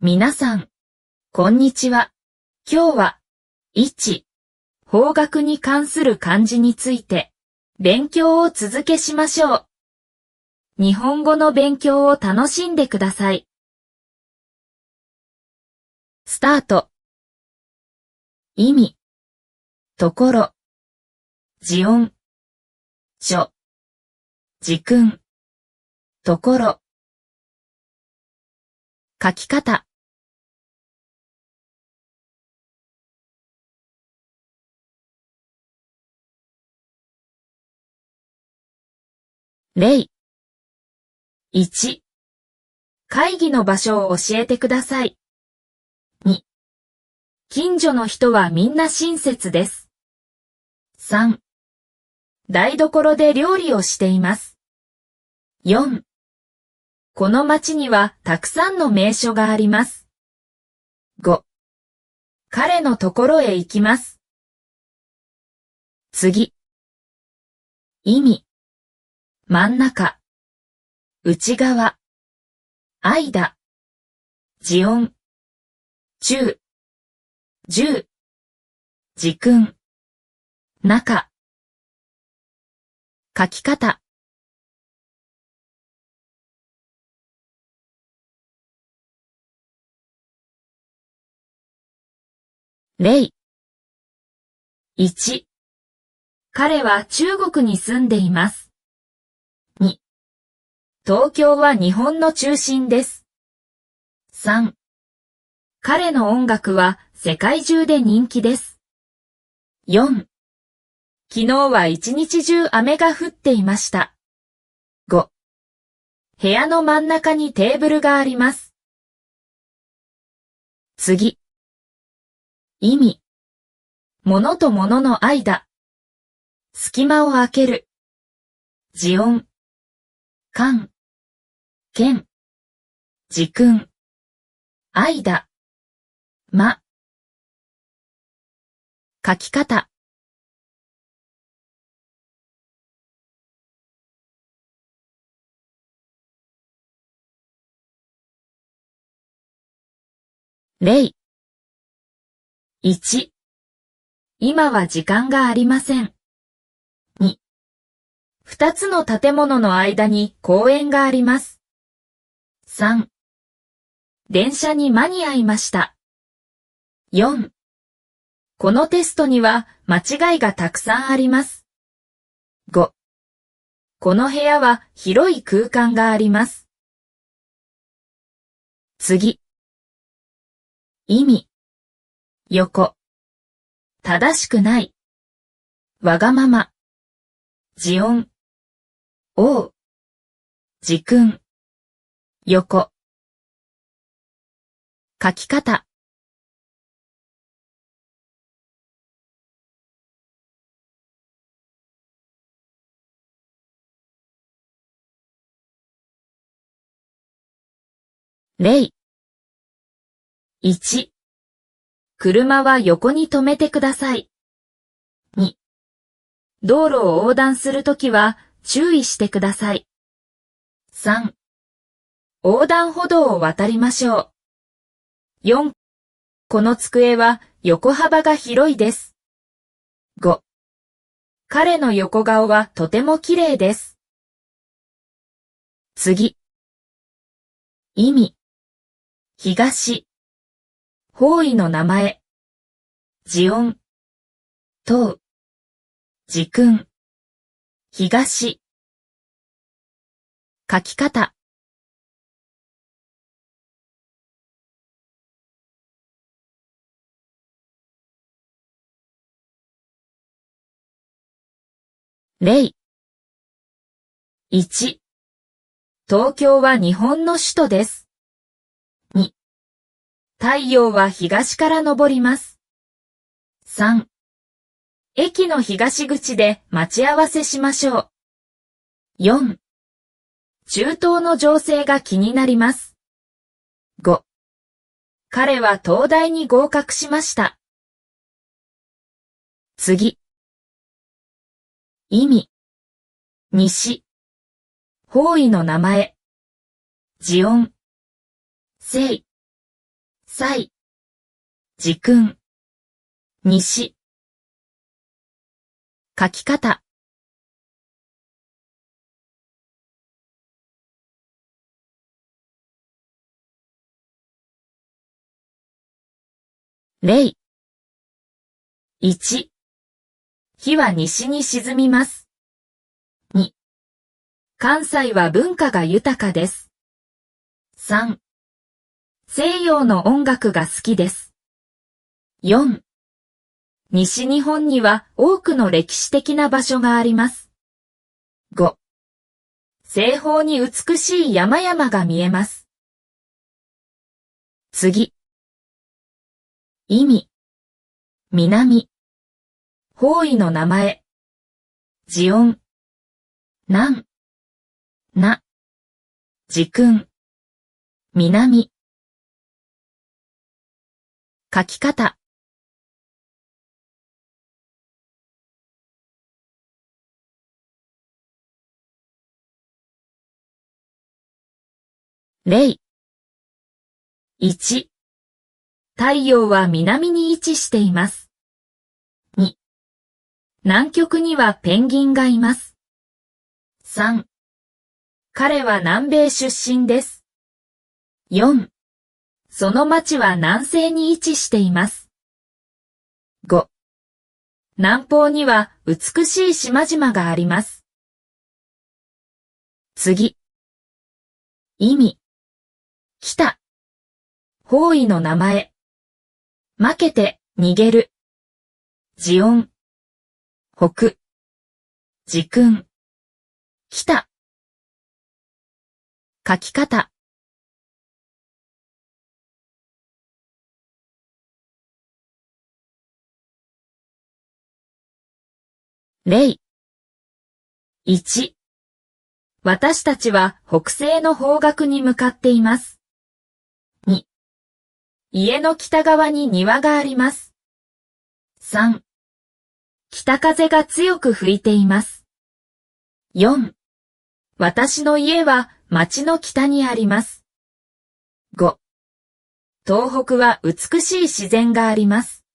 皆さん、こんにちは。今日は、1、方角に関する漢字について、勉強を続けしましょう。日本語の勉強を楽しんでください。スタート。意味、ところ、字音、書、字訓、ところ。書き方。例。1、会議の場所を教えてください。2、近所の人はみんな親切です。3、台所で料理をしています。4、この町にはたくさんの名所があります。5、彼のところへ行きます。次。意味。真ん中。内側。間。字音。中。十。字訓。中。書き方。例。1、彼は中国に住んでいます。2、東京は日本の中心です。3、彼の音楽は世界中で人気です。4、昨日は一日中雨が降っていました。5、部屋の真ん中にテーブルがあります。次。意味。物と物の間。隙間を空ける。字音。間。剣。字訓。間。間。書き方。例。1、今は時間がありません。2、2つの建物の間に公園があります。3、電車に間に合いました。4、このテストには間違いがたくさんあります。5、この部屋は広い空間があります。次。意味。横。正しくない。わがまま。字音。おう。字訓。横。書き方。例。1、車は横に止めてください。2、道路を横断するときは注意してください。3、横断歩道を渡りましょう。4、この机は横幅が広いです。5、彼の横顔はとても綺麗です。次。意味。東。方位の名前。字音。東。字訓。東。書き方。例。1、東京は日本の首都です。2、太陽は東から昇ります。3、駅の東口で待ち合わせしましょう。4、中東の情勢が気になります。5、彼は東大に合格しました。次。意味。西。方位の名前。字音。西。西、時訓、西。書き方。例。1、日は西に沈みます。2、関西は文化が豊かです。3、西洋の音楽が好きです。4、西日本には多くの歴史的な場所があります。5、西方に美しい山々が見えます。次。意味、南、方位の名前、時音、南、な、時訓、南。書き方。例。1、太陽は南に位置しています。2、南極にはペンギンがいます。3、彼は南米出身です。4、その町は南西に位置しています。5、南方には美しい島々があります。次。意味。北。方位の名前。負けて、逃げる。時音。北。時訓。北。書き方。例。1、私たちは北西の方角に向かっています。2、家の北側に庭があります。3、北風が強く吹いています。4、私の家は町の北にあります。5、東北は美しい自然があります。